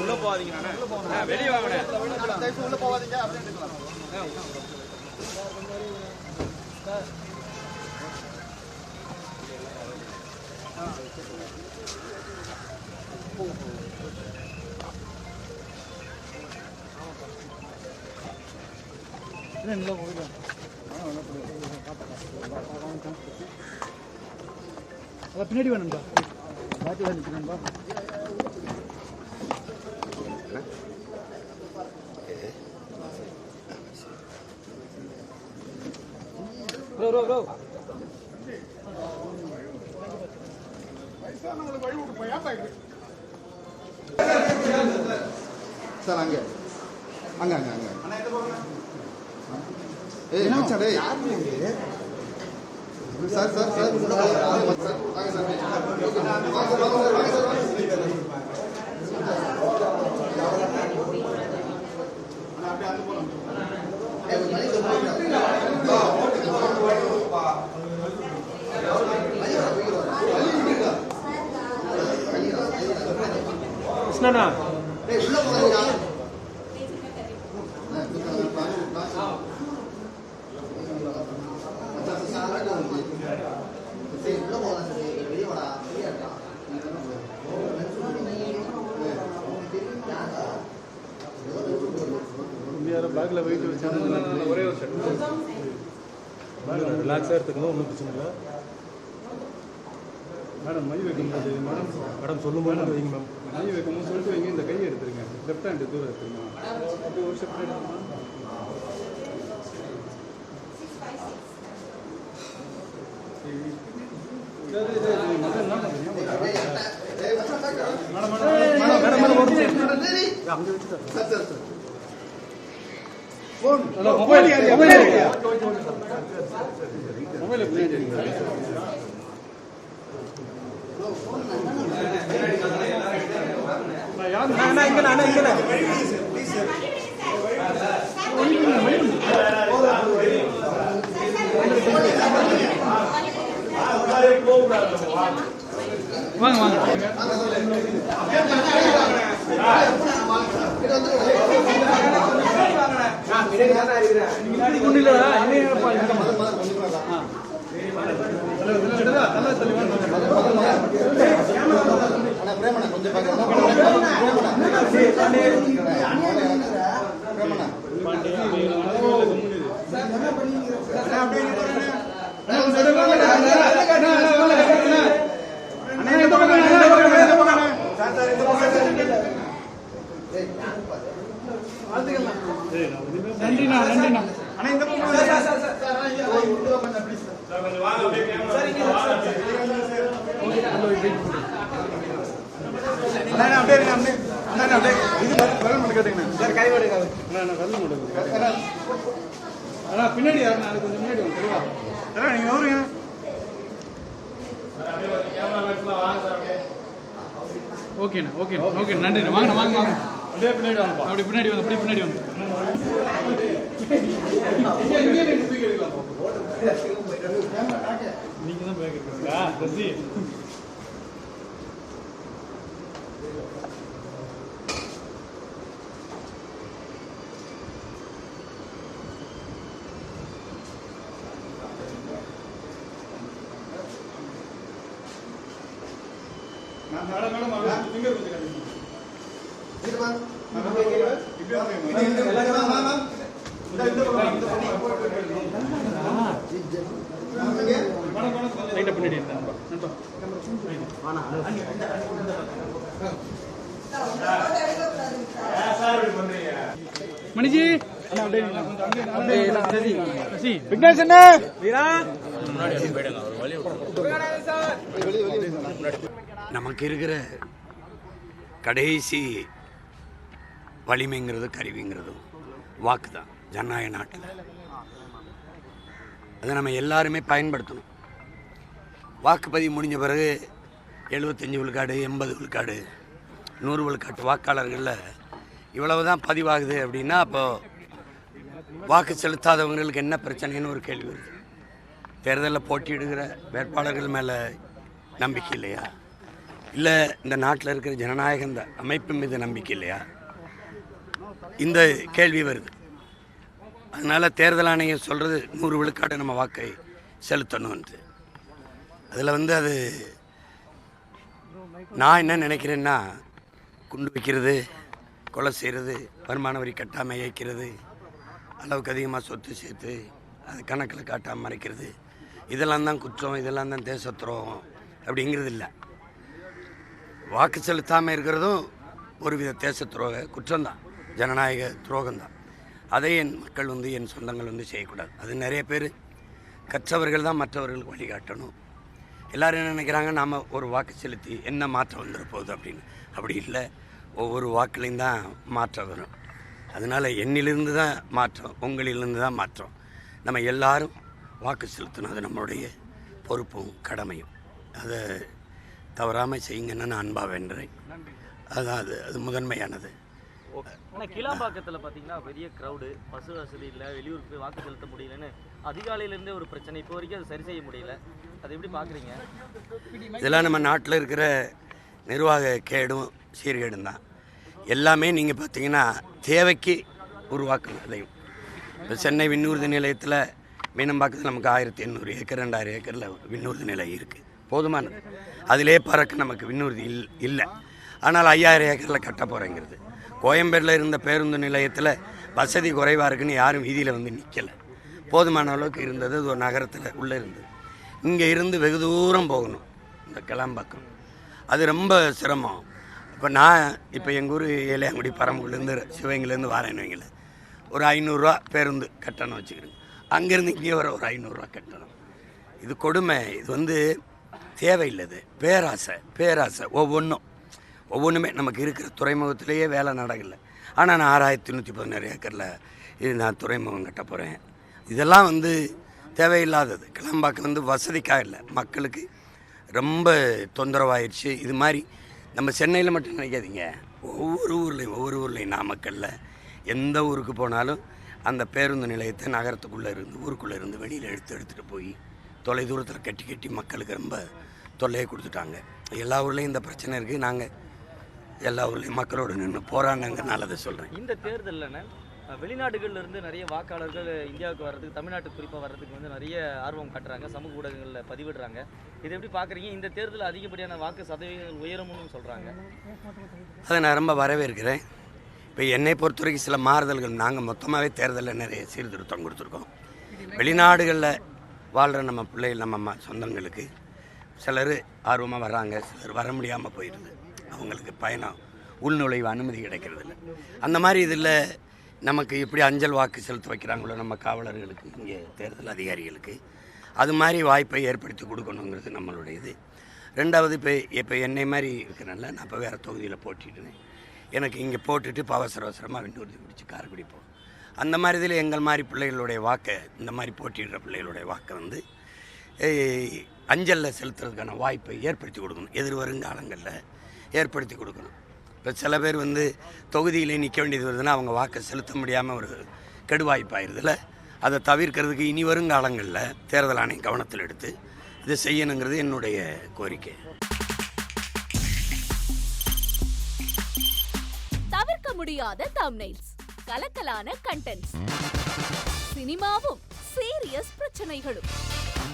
உள்ள போவாதீங்க, வெளியே வாங்க, உள்ள போவாதீங்க. பின்னாடி வேணும்பா, பாட்டி நிற்கணும்பா. சார் அங்கே அங்கே அங்கே அங்கே சார் சார் சார் கிருஷ்ணனா பேக்கில் வெயிட் வச்சாலும் ஒரே ஒரு ஷர்ட் ரிலாக்ஸாக எடுத்துக்கணும், ஒன்றும் பிரச்சனை இல்லை. மேடம் மை வைக்கும் போது மேடம் சொல்லும் போது வைங்க மேம். மை வைக்கும் போது சொல்லிட்டு வைங்க. இந்த கையை எடுத்துருங்க, லெஃப்ட் ஹேண்டு தூரம் எடுத்துருங்க. அப்படி ஒரு ஷர்ட் எடுத்துமா. வாங்க வாங்க நன்றிண்ணா நன்றிண்ணா. அண்ணா இந்த பின்னாடி யாரு கொஞ்சம் முன்னாடி வாங்க. நீங்க வருங்க. ஓகேண்ணா ஓகே ஓகே நன்றிண்ணா. வாங்க வாங்க வாங்க. அப்படியே பின்னாடி வாங்க. அப்படி பின்னாடி வாங்க. அப்படியே பின்னாடி வாங்க. நீங்க தான் பேக் எடுக்கிறீங்களா? ரசி மேடம் மேடம் ஃபிங்கர் கொடுத்துருக்கேன். மணிஜி நமக்கு இருக்கிற கடைசி வலிமைங்கிறது கருவிங்கிறதும் வாக்கு தான் ஜனநாயக நாட்டில். அதை நம்ம எல்லாருமே பயன்படுத்தணும். வாக்குப்பதிவு முடிஞ்ச பிறகு 75 விழுக்காடு 80 விழுக்காடு 100 விழுக்காட்டு வாக்காளர்களில் இவ்வளவு தான் பதிவாகுது அப்படின்னா அப்போது வாக்கு செலுத்தாதவங்களுக்கு என்ன பிரச்சனைன்னு ஒரு கேள்வி வருது. தேர்தலில் போட்டியிடுகிற வேட்பாளர்கள் மேலே நம்பிக்கை இல்லையா? இல்லை இந்த நாட்டில் இருக்கிற ஜனநாயகம் இந்த அமைப்பு மீது நம்பிக்கை இல்லையா? இந்த கேள்வி வருது. அதனால் தேர்தல் ஆணையம் சொல்கிறது 100 விழுக்காடு நம்ம வாக்கை செலுத்தணும்ன்ட்டு. அதில் அது நான் என்ன நினைக்கிறேன்னா, குண்டு வைக்கிறது, கொலை செய்கிறது, வருமான வரி கட்டாமல் இயக்கிறது, அளவுக்கு அதிகமாக சொத்து சேர்த்து அது கணக்கில் காட்டாமல் மறைக்கிறது, இதெல்லாம் தான் குற்றம், இதெல்லாம் தான் தேச துரோகம் அப்படிங்கிறது இல்லை. வாக்கு செலுத்தாமல் இருக்கிறதும் ஒரு வித தேச துரோக குற்றம்தான், ஜனநாயக துரோகம்தான். அதை என் மக்கள் என் சொந்தங்கள் செய்யக்கூடாது. அது நிறைய பேர் கற்றவர்கள் தான் மற்றவர்களுக்கு வழிகாட்டணும். எல்லோரும் என்ன நினைக்கிறாங்க, நாம் ஒரு வாக்கு செலுத்தி என்ன மாற்றம் வந்துட போகுது அப்படின்னு. அப்படி இல்லை, ஒவ்வொரு வாக்குலையும் தான் மாற்றம் வரும். அதனால் என்னிலிருந்து தான் மாற்றம், உங்களிலிருந்து தான் மாற்றம். நம்ம எல்லாரும் வாக்கு செலுத்தணும், அது நம்மளுடைய பொறுப்பும் கடமையும். அதை தவறாமல் செய்யுங்கன்னு நான் அன்பாக வேண்டுறேன். அதுதான் அது முதன்மையானது. ஆனால் கிளாம்பாக்கத்தில் பார்த்தீங்கன்னா பெரிய க்ரௌடு, பஸ் வசதி இல்லை, வெளியூருக்கு போய் வாக்கு செலுத்த முடியலன்னு அதிகாலையிலேருந்தே ஒரு பிரச்சனை. இப்போ வரைக்கும் அது சரி செய்ய முடியல. அது எப்படி பார்க்குறீங்க? இதெல்லாம் நம்ம நாட்டில் இருக்கிற நிர்வாக கேடும் சீர்கேடும் தான். எல்லாமே நீங்கள் பார்த்தீங்கன்னா தேவைக்கு உருவாக்கணும். அதையும் இப்போ சென்னை விண்ணூர்தி நிலையத்தில் மீனம்பாக்கத்தில் நமக்கு 1800 ஏக்கர் 2000 ஏக்கரில் விண்ணூர்தி நிலையம் இருக்குது, போதுமானது. அதிலே பறக்க நமக்கு விண்ணூர்தி இல்லை. ஆனால் 5000 ஏக்கரில் கட்ட போகிறேங்கிறது. கோயம்பேடில் இருந்த பேருந்து நிலையத்தில் வசதி குறைவாக இருக்குன்னு யாரும் வீதியில் நிற்கலை, போதுமான அளவுக்கு இருந்தது. அது ஒரு நகரத்தில் உள்ளே இருந்தது. இங்கே இருந்து வெகு தூரம் போகணும் இந்த கிளாம்பாக்கம், அது ரொம்ப சிரமம். இப்போ எங்கள் ஊர் ஏலையாங்குடி பரம்புலேருந்து சிவகங்கையிலேருந்து வரேன்னு வைங்களேன், ஒரு 500 பேருந்து கட்டணம் வச்சுக்கிறேங்க. அங்கேருந்து இங்கே வர ஒரு 500 கட்டணம். இது கொடுமை. இது தேவையில்லை, பேராசை. ஒவ்வொன்றுமே நமக்கு இருக்கிற துறைமுகத்திலேயே வேலை நடக்கலை. ஆனால் நான் 6116 ஏக்கரில் இது நான் துறைமுகம் கட்ட போகிறேன். இதெல்லாம் தேவையில்லாதது. கிளம்பாக்கம் வசதிக்காக இல்லை, மக்களுக்கு ரொம்ப தொந்தரவாயிடுச்சு. இது மாதிரி நம்ம சென்னையில் மட்டும் நினைக்காதீங்க, ஒவ்வொரு ஊர்லேயும் நாமக்கல்ல எந்த ஊருக்கு போனாலும் அந்த பேருந்து நிலையத்தை நகரத்துக்குள்ளே இருந்து ஊருக்குள்ளே இருந்து வெளியில் எடுத்துகிட்டு போய் தொலை தூரத்தில் கட்டி மக்களுக்கு ரொம்ப தொல்லையை கொடுத்துட்டாங்க. எல்லா ஊர்லேயும் இந்த பிரச்சனை இருக்குது. நாங்கள் எல்லா ஊர்லேயும் மக்களோடு நின்று போராடினாங்கனால அதை சொல்கிறேன். இந்த தேர்தலில் வெளிநாடுகளிலிருந்து நிறைய வாக்காளர்கள் இந்தியாவுக்கு வர்றதுக்கு, தமிழ்நாட்டுக்கு குறிப்பாக வர்றதுக்கு நிறைய ஆர்வம் காட்டுறாங்க, சமூக ஊடகங்களில் பதிவிடுறாங்க. இதை எப்படி பார்க்குறீங்க? இந்த தேர்தலில் அதிகப்படியான வாக்கு சதவீதங்கள் உயரும்னு சொல்கிறாங்க. அதை நான் ரொம்ப வரவேற்கிறேன். இப்போ என்னை பொறுத்த வரைக்கும் சில மாறுதல்கள், நாங்கள் மொத்தமாகவே தேர்தலில் நிறைய சீர்திருத்தம் கொடுத்துருக்கோம். வெளிநாடுகளில் வாழ்கிற நம்ம பிள்ளைகள், நம்ம சொந்தங்களுக்கு சிலர் ஆர்வமாக வர்றாங்க, சிலர் வர முடியாமல் போயிடுது. அவங்களுக்கு பயணம் உள்நுழைவு அனுமதி கிடைக்கிறது இல்லை. அந்த மாதிரி இதில் நமக்கு எப்படி அஞ்சல் வாக்கு செலுத்த வைக்கிறாங்களோ நம்ம காவலர்களுக்கு, இங்கே தேர்தல் அதிகாரிகளுக்கு, அது மாதிரி வாய்ப்பை ஏற்படுத்தி கொடுக்கணுங்கிறது நம்மளுடைய இது. ரெண்டாவது, இப்போ என்னை மாதிரி இருக்கிறனால நான் இப்போ வேறு தொகுதியில் போட்டிட்டேன். எனக்கு இங்கே போட்டுட்டு இப்போ அவசரமாக விண்ணூர்தி பிடிச்சி காரைக்குடி போகும். அந்த மாதிரி இதில் எங்கள் மாதிரி பிள்ளைகளுடைய வாக்கை, இந்த மாதிரி போட்டிடுற பிள்ளைகளுடைய வாக்கை அஞ்சலில் செலுத்துறதுக்கான வாய்ப்பை ஏற்படுத்தி கொடுக்கணும். எதிர்வருங்காலங்களில் ஏற்படுத்தி கொடுக்கணும். இப்போ சில பேர் தொகுதியிலே நிற்க வேண்டியது வருதுன்னா அவங்க வாக்கை செலுத்த முடியாமல் ஒரு கெடுவாய்ப்பாயிருதில்ல. அதை தவிர்க்கிறதுக்கு இனி வருங்காலங்களில் தேர்தல் ஆணையம் கவனத்தில் எடுத்து இதை செய்யணுங்கிறது என்னுடைய கோரிக்கை. தவிர்க்க முடியாத தம்ப்நெயில்ஸ், கலக்கலான கண்டென்ட்ஸ், சினிமாவும் சீரியஸ் பிரச்சனைகளும்,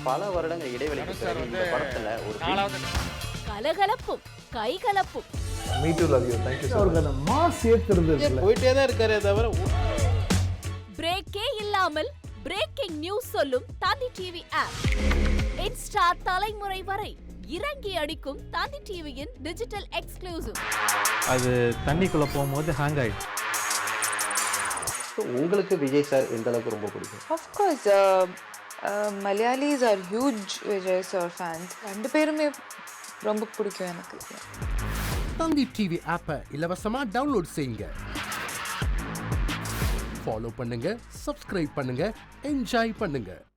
பல வருடங்கள் இடைவெளிக்கு பிறகு இந்த படத்துல ஒரு கலகலப்பும் கைகலப்பும், Me too, love you. Thank you so much. Mass ஏத்துறது போயிட்டே தான் இருக்காரே தவிர பிரேக்கே இல்லாமல் பிரேக்கிங் நியூஸ் சொல்லும் தந்தி டிவி ஆப். இன்ஸ்டா தலைமுறை வரை இறங்கி அடிக்கும் தந்தி டிவியின் டிஜிட்டல் எக்ஸ்க்ளூசிவ். அது தண்ணிக்குள்ள போகும்போது ஹேங் ஆயிடுச்சு. உங்களுக்கு விஜய் சார் எந்த அளவுக்கு ரொம்ப பிடிக்கும்? Of course, Malayalis are huge Vijay sir fans. ரெண்டு பேருமே ரொம்ப பிடிக்கும் எனக்கு. தந்தி டிவி ஆப்பை இலவசமா டவுன்லோட் செய்யுங்க. ஃபாலோ பண்ணுங்க, சப்ஸ்கிரைப் பண்ணுங்க, என்ஜாய் பண்ணுங்க.